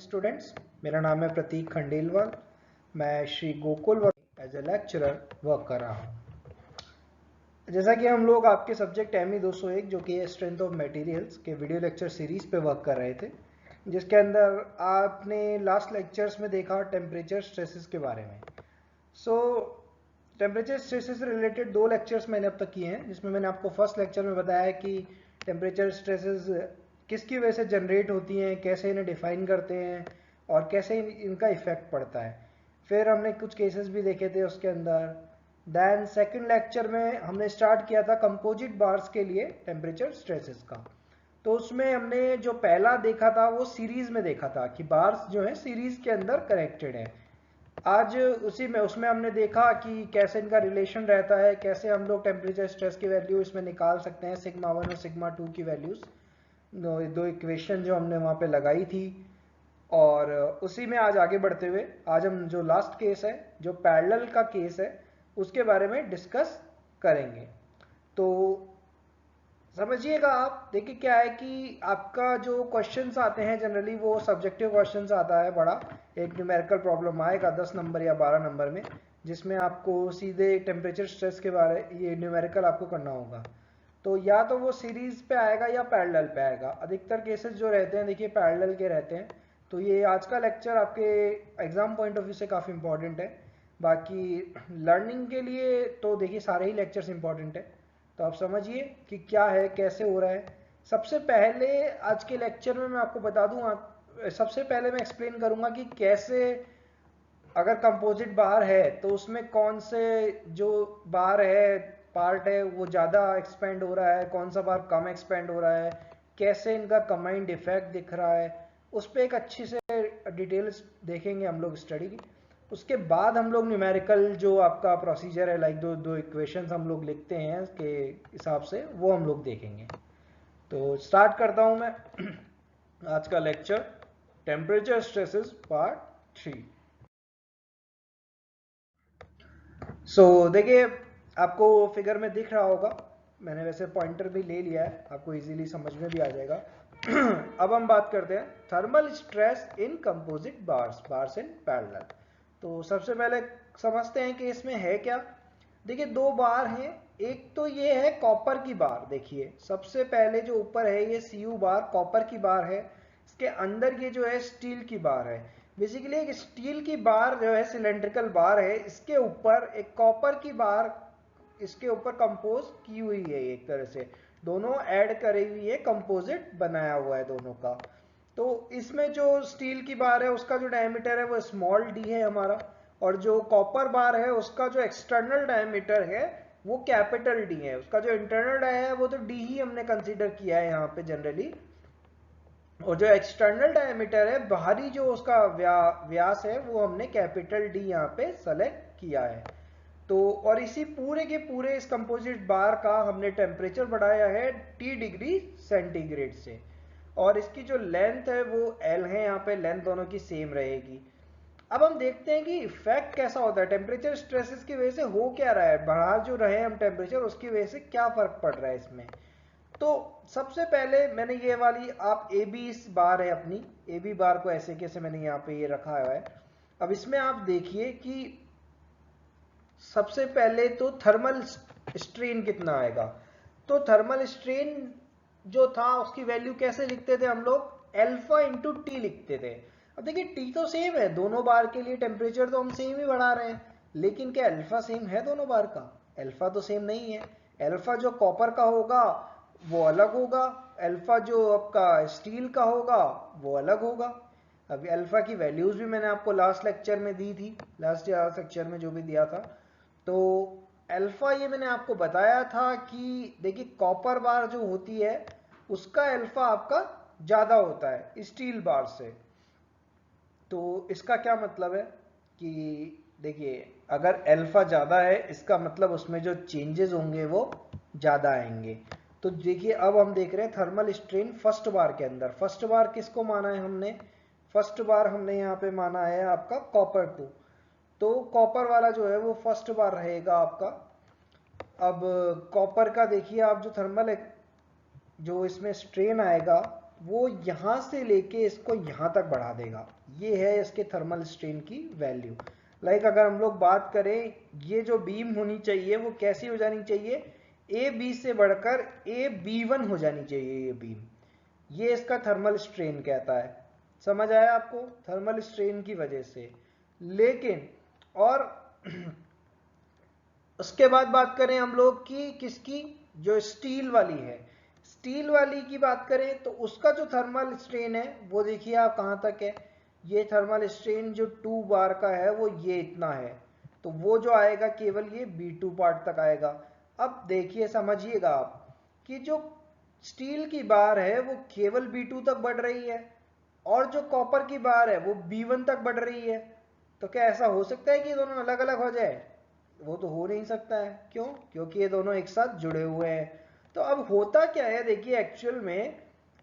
Students, मेरा नाम है प्रतीक खंडेलवाल। मैं Shri Gokul as a lecturer work कर रहा हूँ। जैसा कि हम लोग आपके सब्जेक्ट ME 201 जो कि स्ट्रेंथ ऑफ मटेरियल्स के वीडियो लेक्चर सीरीज पे वर्क कर रहे थे, जिसके अंदर आपने लास्ट लेक्चर्स में देखा टेम्परेचर स्ट्रेसेस के बारे में। टेम्परेचर स्ट्रेसेस से रिलेटेड 2 लेक्चर्स मैंने अब तक किए हैं, जिसमें मैंने आपको फर्स्ट लेक्चर में बताया कि टेम्परेचर स्ट्रेसेस किसकी वजह से जनरेट होती हैं, कैसे इन्हें डिफाइन करते हैं और कैसे इनका इफेक्ट पड़ता है। फिर हमने कुछ केसेस भी देखे थे उसके अंदर। दैन सेकंड लेक्चर में हमने स्टार्ट किया था कंपोजिट बार्स के लिए टेम्परेचर स्ट्रेसेस का। तो उसमें हमने जो पहला देखा था वो सीरीज में देखा था कि बार्स जो है सीरीज के अंदर कनेक्टेड है। आज उसमें हमने देखा कि कैसे इनका रिलेशन रहता है, कैसे हम लोग टेम्परेचर स्ट्रेस की वैल्यू इसमें निकाल सकते हैं, सिग्मा 1 और सिग्मा 2 की वैल्यूज, दो इक्वेशन जो हमने वहाँ पे लगाई थी। और उसी में आज आगे बढ़ते हुए आज हम जो लास्ट केस है, जो पैरेलल का केस है, उसके बारे में डिस्कस करेंगे। तो समझिएगा आप। देखिए क्या है कि आपका जो क्वेश्चंस आते हैं जनरली वो सब्जेक्टिव क्वेश्चंस आता है बड़ा। एक न्यूमेरिकल प्रॉब्लम आएगा 10 नंबर या 12 नंबर में, जिसमें आपको सीधे टेम्परेचर स्ट्रेस के बारे ये न्यूमेरिकल आपको करना होगा। तो या तो वो सीरीज पे आएगा या पैरेलल पे आएगा। अधिकतर केसेस जो रहते हैं देखिए पैरेलल के रहते हैं। तो ये आज का लेक्चर आपके एग्जाम पॉइंट ऑफ व्यू से काफ़ी इंपॉर्टेंट है। बाकी लर्निंग के लिए तो देखिए सारे ही लेक्चर्स इंपॉर्टेंट है। तो आप समझिए कि क्या है, कैसे हो रहा है। सबसे पहले आज के लेक्चर में मैं आपको बता दूं, सबसे पहले मैं एक्सप्लेन करूंगा कि कैसे अगर कंपोजिट बार है तो उसमें कौन से जो बार है पार्ट है वो ज़्यादा एक्सपेंड हो रहा है, कौन सा बार कम एक्सपेंड हो रहा है, कैसे इनका कंबाइंड इफेक्ट दिख रहा है, उस पर एक अच्छी से डिटेल्स देखेंगे हम लोग स्टडी की। उसके बाद हम लोग न्यूमेरिकल जो आपका प्रोसीजर है, लाइक दो इक्वेशंस हम लोग लिखते हैं के हिसाब से, वो हम लोग देखेंगे। तो स्टार्ट करता हूं मैं आज का लेक्चर, टेम्परेचर स्ट्रेसेस पार्ट 3। देखिए आपको फिगर में दिख रहा होगा, मैंने वैसे पॉइंटर भी ले लिया है, आपको इजीली समझ में भी आ जाएगा। अब हम बात करते हैं thermal stress in composite bars in parallel. तो सबसे पहले समझते हैं कि इसमें है क्या। देखिए 2 बार हैं, एक तो ये है कॉपर की बार। देखिए सबसे पहले जो ऊपर है ये Cu बार कॉपर की बार है, इसके अंदर ये जो है स्टील की बार है। बेसिकली एक स्टील की बार जो है सिलेंड्रिकल बार है, इसके ऊपर एक कॉपर की बार इसके ऊपर कंपोज की हुई है। एक तरह से दोनों ऐड करी हुई है, कंपोजिट बनाया हुआ है दोनों का। तो इसमें जो स्टील की बार है उसका जो डायमीटर है वो स्मॉल d है हमारा, और जो कॉपर बार है उसका जो एक्सटर्नल डायमीटर है वो कैपिटल D है। उसका जो इंटरनल डाय है वो तो D ही हमने कंसीडर किया है यहाँ पे जनरली, और जो एक्सटर्नल डायमीटर है बाहरी जो उसका व्यास है वो हमने कैपिटल D यहाँ पे सेलेक्ट किया है। तो और इसी पूरे के पूरे इस कंपोजिट बार का हमने टेम्परेचर बढ़ाया है T डिग्री सेंटीग्रेड से, और इसकी जो लेंथ है वो L है, यहाँ पे लेंथ दोनों की सेम रहेगी। अब हम देखते हैं कि इफेक्ट कैसा होता है टेम्परेचर स्ट्रेसेस की वजह से, हो क्या रहा है, बढ़ा जो रहे हम टेम्परेचर उसकी वजह से क्या फर्क पड़ रहा है इसमें। तो सबसे पहले मैंने ये वाली आप AB बार है अपनी, AB बार को ऐसे कैसे मैंने यहाँ पे ये रखा हुआ है। अब इसमें आप देखिए कि सबसे पहले तो थर्मल स्ट्रेन कितना आएगा। तो थर्मल स्ट्रेन जो था उसकी वैल्यू कैसे लिखते थे हम लोग, अल्फा इंटू टी लिखते थे। अब देखिए टी तो सेम है दोनों बार के लिए, टेम्परेचर तो हम सेम ही बढ़ा रहे हैं, लेकिन क्या अल्फा सेम है दोनों बार का? अल्फा तो सेम नहीं है। अल्फा जो कॉपर का होगा वो अलग होगा, अल्फा जो आपका स्टील का होगा वो अलग होगा। अभी अल्फा की वैल्यूज भी मैंने आपको लास्ट लेक्चर में दी थी, लास्ट लेक्चर में जो भी दिया था। तो अल्फा ये मैंने आपको बताया था कि देखिए कॉपर बार जो होती है उसका अल्फा आपका ज्यादा होता है स्टील बार से। तो इसका क्या मतलब है कि देखिए अगर अल्फा ज्यादा है इसका मतलब उसमें जो चेंजेस होंगे वो ज्यादा आएंगे। तो देखिए अब हम देख रहे हैं थर्मल स्ट्रेन फर्स्ट बार के अंदर। फर्स्ट बार किसको माना है हमने, फर्स्ट बार हमने यहाँ पे माना है आपका कॉपर 2। तो कॉपर वाला जो है वो फर्स्ट बार रहेगा आपका। अब कॉपर का देखिए आप जो थर्मल जो इसमें स्ट्रेन आएगा वो यहाँ से लेके इसको यहाँ तक बढ़ा देगा। ये है इसके थर्मल स्ट्रेन की वैल्यू। लाइक अगर हम लोग बात करें, ये जो बीम होनी चाहिए वो कैसी हो जानी चाहिए, ए बी से बढ़कर ए बी वन हो जानी चाहिए ये बीम। ये इसका थर्मल स्ट्रेन कहता है। समझ आया आपको, थर्मल स्ट्रेन की वजह से। लेकिन और उसके बाद बात करें हम लोग की किसकी, जो स्टील वाली है, स्टील वाली की बात करें तो उसका जो थर्मल स्ट्रेन है वो देखिए आप कहां तक है। ये थर्मल स्ट्रेन जो 2 बार का है वो ये इतना है, तो वो जो आएगा केवल ये B2 पार्ट तक आएगा। अब देखिए समझिएगा आप कि जो स्टील की बार है वो केवल B2 तक बढ़ रही है और जो कॉपर की बार है वो B1 तक बढ़ रही है। तो क्या ऐसा हो सकता है कि ये दोनों अलग अलग हो जाए? वो तो हो नहीं सकता है। क्यों? क्योंकि ये दोनों एक साथ जुड़े हुए हैं। तो अब होता क्या है देखिए एक्चुअल में,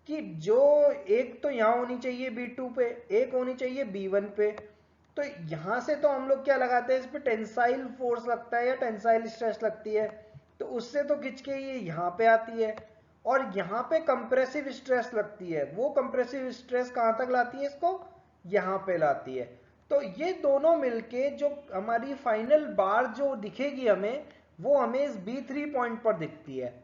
कि जो एक तो यहाँ होनी चाहिए B2 पे, एक होनी चाहिए B1 पे। तो यहां से तो हम लोग क्या लगाते हैं, इस पे टेंसाइल फोर्स लगता है या टेंसाइल स्ट्रेस लगती है, तो उससे तो खिंच के ये यहाँ पे आती है। और यहाँ पे कंप्रेसिव स्ट्रेस लगती है, वो कंप्रेसिव स्ट्रेस कहाँ तक लाती है, इसको यहाँ पे लाती है। तो ये दोनों मिलके जो हमारी फाइनल बार जो दिखेगी हमें, वो हमें इस B3 पॉइंट पर दिखती है।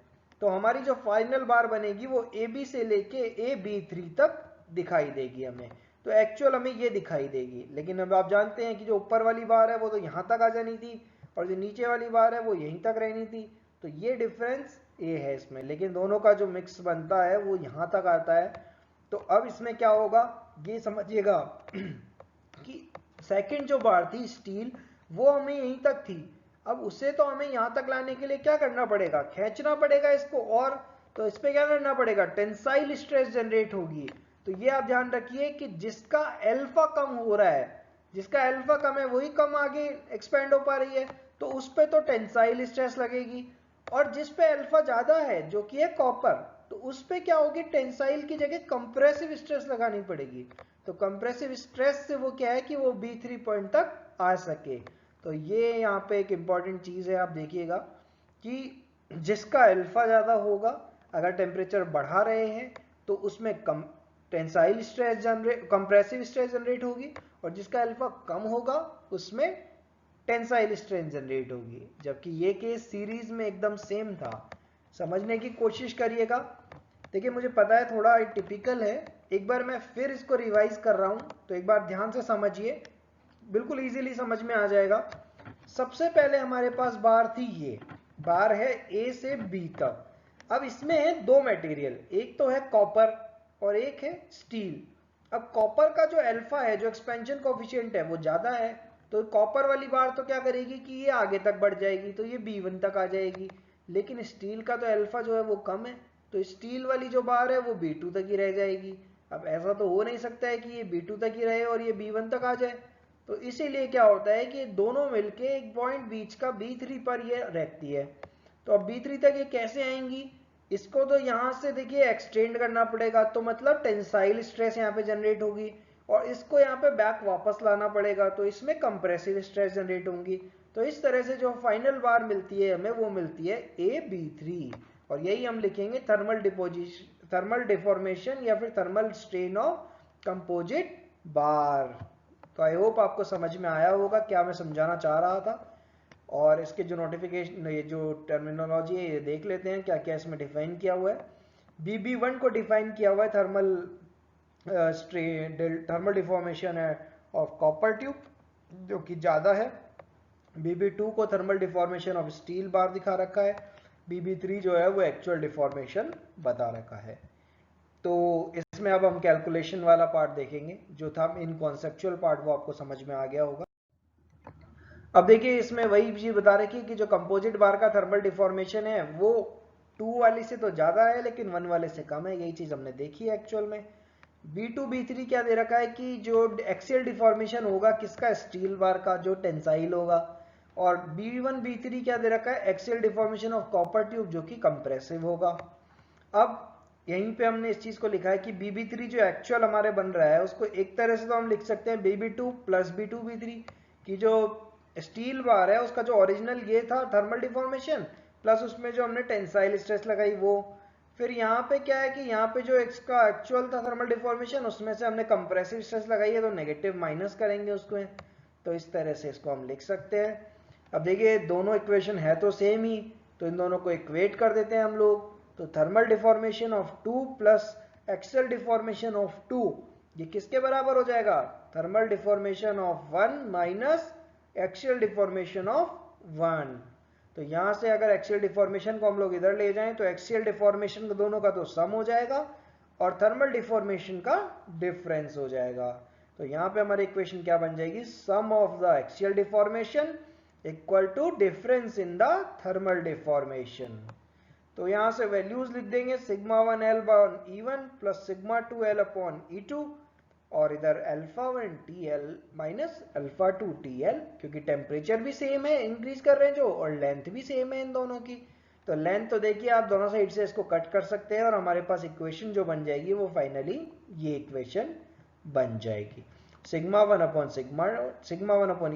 तो हमारी जो फाइनल बार बनेगी वो AB से लेके AB3 तक दिखाई देगी हमें। तो एक्चुअल हमें ये दिखाई देगी। लेकिन अब आप जानते हैं कि जो ऊपर वाली बार है वो तो यहाँ तक आ जानी थी और जो नीचे वाली बार है वो यहीं तक रहनी थी। तो ये डिफरेंस ये है इसमें, लेकिन दोनों का जो मिक्स बनता है वो यहाँ तक आता है। तो अब इसमें क्या होगा ये समझिएगा कि सेकंड जो बार थी स्टील, वो हमें यहीं तक थी। अब उसे तो हमें यहां तक लाने के लिए क्या करना पड़ेगा, खींचना पड़ेगा इसको। और तो इस पे क्या करना पड़ेगा, टेंसाइल स्ट्रेस जनरेट होगी। तो ये आप ध्यान रखिए कि जिसका अल्फा कम हो रहा है, जिसका अल्फा कम है वही कम आगे एक्सपेंड हो पा रही है, तो उस पे तो टेंसाइल स्ट्रेस लगेगी। और जिस पे अल्फा ज्यादा है जो कि है कॉपर, तो उस पे क्या होगी, टेंसाइल की जगह कंप्रेसिव स्ट्रेस लगानी पड़ेगी। तो कंप्रेसिव स्ट्रेस से वो क्या है कि वो B3 पॉइंट तक आ सके। तो ये यहाँ पे एक इंपॉर्टेंट चीज है, आप देखिएगा कि जिसका अल्फा ज्यादा होगा, अगर टेम्परेचर बढ़ा रहे हैं तो उसमें कम tensile stress generate, compressive stress generate होगी, और जिसका अल्फा कम होगा उसमें टेंसाइल स्ट्रेस जनरेट होगी। जबकि ये केस सीरीज में एकदम सेम था। समझने की कोशिश करिएगा। देखिए मुझे पता है थोड़ा टिपिकल है, एक बार मैं फिर इसको रिवाइज कर रहा हूं, तो एक बार ध्यान से समझिए, बिल्कुल इजीली समझ में आ जाएगा। सबसे पहले हमारे पास बार थी, ये बार है ए से बी तक। अब इसमें है दो मटेरियल, एक तो है कॉपर और एक है स्टील। अब कॉपर का जो अल्फा है, जो एक्सपेंशन कोफिशिएंट है, वो ज्यादा है। तो कॉपर वाली बार तो क्या करेगी कि ये आगे तक बढ़ जाएगी, तो ये B1 तक आ जाएगी। लेकिन स्टील का तो अल्फा जो है वो कम है, तो स्टील वाली जो बार है वो B2 तक ही रह जाएगी। अब ऐसा तो हो नहीं सकता है कि ये B2 तक ही रहे और ये B1 तक आ जाए। तो इसीलिए क्या होता है कि दोनों मिलके एक पॉइंट बीच का B3 पर ये रहती है। तो अब B3 तक ये कैसे आएंगी, इसको तो यहां से देखिए एक्सटेंड करना पड़ेगा, तो मतलब टेंसाइल स्ट्रेस यहाँ पे जनरेट होगी, और इसको यहाँ पे बैक वापस लाना पड़ेगा, तो इसमें कंप्रेसिव स्ट्रेस जनरेट होंगी। तो इस तरह से जो फाइनल बार मिलती है हमें, वो मिलती है AB3। और यही हम लिखेंगे थर्मल डिफॉर्मेशन या फिर थर्मल स्ट्रेन ऑफ कंपोजिट बार। तो आई होप आपको समझ में आया होगा क्या मैं समझाना चाह रहा था। और इसके जो नोटिफिकेशन, ये जो टर्मिनोलॉजी है, ये देख लेते हैं क्या क्या इसमें डिफाइन किया हुआ है। BB1 को डिफाइन किया हुआ है थर्मल थर्मल डिफॉर्मेशन है ऑफ कॉपर ट्यूब, जो कि ज़्यादा है। BB2 को thermal deformation of steel bar दिखा रखा है। BB3 जो है वो एक्चुअल डिफॉर्मेशन बता रखा है। तो इसमें अब हम कैलकुलेशन वाला पार्ट देखेंगे, जो था इन कॉन्सेप्चुअल पार्ट, वो आपको समझ में आ गया होगा। अब देखिए इसमें वही चीज बता रखी कि जो कंपोजिट बार का थर्मल डिफॉर्मेशन है वो 2 वाली से तो ज्यादा है लेकिन 1 वाले से कम है। यही चीज हमने देखी है एक्चुअल में। B2 B3 क्या दे रखा है कि जो एक्सियल डिफॉर्मेशन होगा किसका, स्टील बार का, जो टेंसाइल होगा। और B1 B3 क्या दे रखा है, axial deformation of copper tube, जो कि कंप्रेसिव होगा। अब यहीं पे हमने इस चीज को लिखा है कि BB3 जो एक्चुअल हमारे बन रहा है, उसको एक तरह से तो हम लिख सकते हैं BB2 प्लस B2 B3, कि जो स्टील बार है उसका जो ओरिजिनल ये था थर्मल डिफॉर्मेशन, प्लस उसमें जो हमने टेंसाइल स्ट्रेस लगाई वो, फिर यहाँ पे क्या है कि यहाँ पे जो इसका एक्चुअल था थर्मल डिफॉर्मेशन, उसमें से हमने कंप्रेसिव स्ट्रेस लगाई है तो नेगेटिव माइनस करेंगे उसको, तो इस तरह से इसको हम लिख सकते हैं। अब देखिए दोनों इक्वेशन है तो सेम ही, तो इन दोनों को इक्वेट कर देते हैं हम लोग। तो thermal deformation of 2 plus axial deformation of 2, ये किसके बराबर हो जाएगा? Thermal deformation of 1 minus axial deformation of 1। तो यहां से अगर एक्सियल डिफॉर्मेशन को हम लोग इधर ले जाएं तो एक्सियल डिफॉर्मेशन दोनों का तो सम हो जाएगा और थर्मल डिफॉर्मेशन का डिफरेंस हो जाएगा। तो यहां पे हमारी इक्वेशन क्या बन जाएगी? Sum of the axial deformation equal to difference in the thermal deformation. तो यहां से वैल्यूज लिख देंगे sigma 1 L upon E1 plus sigma 2 L upon E2, और इधर alpha 1 TL minus alpha 2 TL, क्योंकि टेम्परेचर भी सेम है इंक्रीज कर रहे हैं जो, और लेंथ भी सेम है इन दोनों की। तो लेंथ तो देखिए आप दोनों साइड से इसको कट कर सकते हैं और हमारे पास इक्वेशन जो बन जाएगी वो फाइनली ये इक्वेशन बन जाएगी। Sigma 1 upon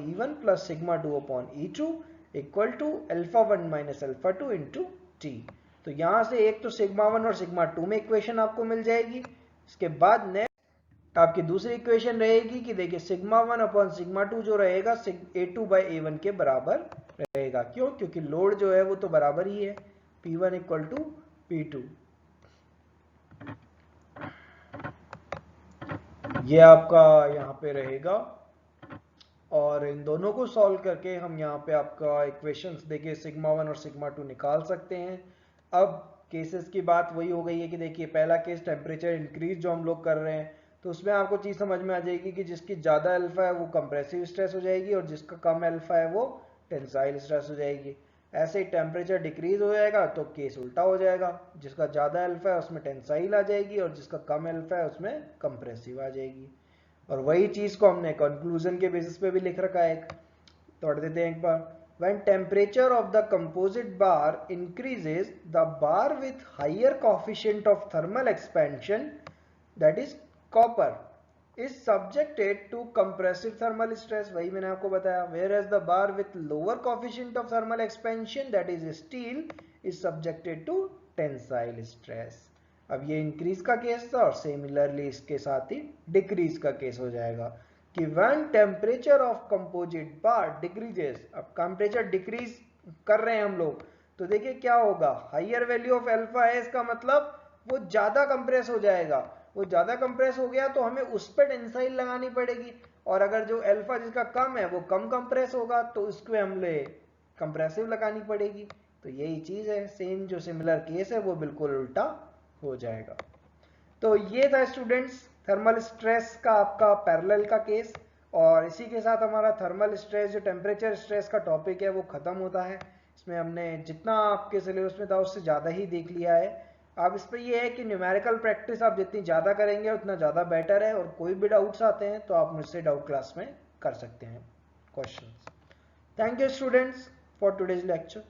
E1 plus sigma 2 upon E2 equal to alpha 1 minus alpha 2 into T। तो यहां से एक तो सिग्मा 1 और सिग्मा 2 में इक्वेशन आपको मिल जाएगी। इसके बाद आपकी दूसरी इक्वेशन रहेगी कि देखिए सिग्मा 1 अपॉन सिग्मा 2 जो रहेगा A2 बाई A1 के बराबर रहेगा। क्यों? क्योंकि लोड जो है वो तो बराबर ही है, P1 इक्वल टू P2। ये आपका यहाँ पे रहेगा और इन दोनों को सॉल्व करके हम यहाँ पे आपका इक्वेशंस देखिए सिग्मा 1 और सिग्मा 2 निकाल सकते हैं। अब केसेस की बात वही हो गई है कि देखिए पहला केस टेम्परेचर इंक्रीज जो हम लोग कर रहे हैं, तो उसमें आपको चीज़ समझ में आ जाएगी कि जिसकी ज़्यादा अल्फा है वो कंप्रेसिव स्ट्रेस हो जाएगी और जिसका कम अल्फा है वो टेंसाइल स्ट्रेस हो जाएगी। ऐसे ही टेम्परेचर डिक्रीज हो जाएगा तो केस उल्टा हो जाएगा, जिसका ज़्यादा अल्फा है उसमें टेंसाइल आ जाएगी और जिसका कम अल्फा है उसमें कंप्रेसिव आ जाएगी। और वही चीज़ को हमने कंक्लूजन के बेसिस पे भी लिख रखा है, एक पढ़ देते हैं एक बार। When temperature of the composite bar increases, the bar with higher coefficient of thermal expansion, that is copper, is subjected to compressive thermal stress, वही मैंने आपको बताया, whereas the bar with lower coefficient of thermal expansion, that is steel, is subjected to tensile stress। अब ये increase का case था और similarly इसके साथ ही डिक्रीज का केस हो जाएगा कि when temperature of composite bar decreases, अब टेम्परेचर डिक्रीज कर रहे हैं हम लोग, तो देखिए क्या होगा, हाइयर वैल्यू ऑफ अल्फा है, इसका मतलब वो ज्यादा कंप्रेस हो जाएगा। वो ज्यादा कंप्रेस हो गया तो हमें उस पर टेंसाइल लगानी पड़ेगी, और अगर जो अल्फा जिसका कम है वो कम कंप्रेस होगा तो उसको हमने कंप्रेसिव लगानी पड़ेगी। तो यही चीज है, सेम जो सिमिलर केस है वो बिल्कुल उल्टा हो जाएगा। तो ये था स्टूडेंट्स थर्मल स्ट्रेस का आपका पैरेलल का केस, और इसी के साथ हमारा थर्मल स्ट्रेस जो टेम्परेचर स्ट्रेस का टॉपिक है वो खत्म होता है। इसमें हमने जितना आपके सिलेबस में था उससे ज़्यादा ही देख लिया है। अब इस पर यह है कि न्यूमेरिकल प्रैक्टिस आप जितनी ज़्यादा करेंगे उतना ज़्यादा बेटर है, और कोई भी डाउट्स आते हैं तो आप मुझसे डाउट क्लास में कर सकते हैं questions. Thank you students for today's lecture.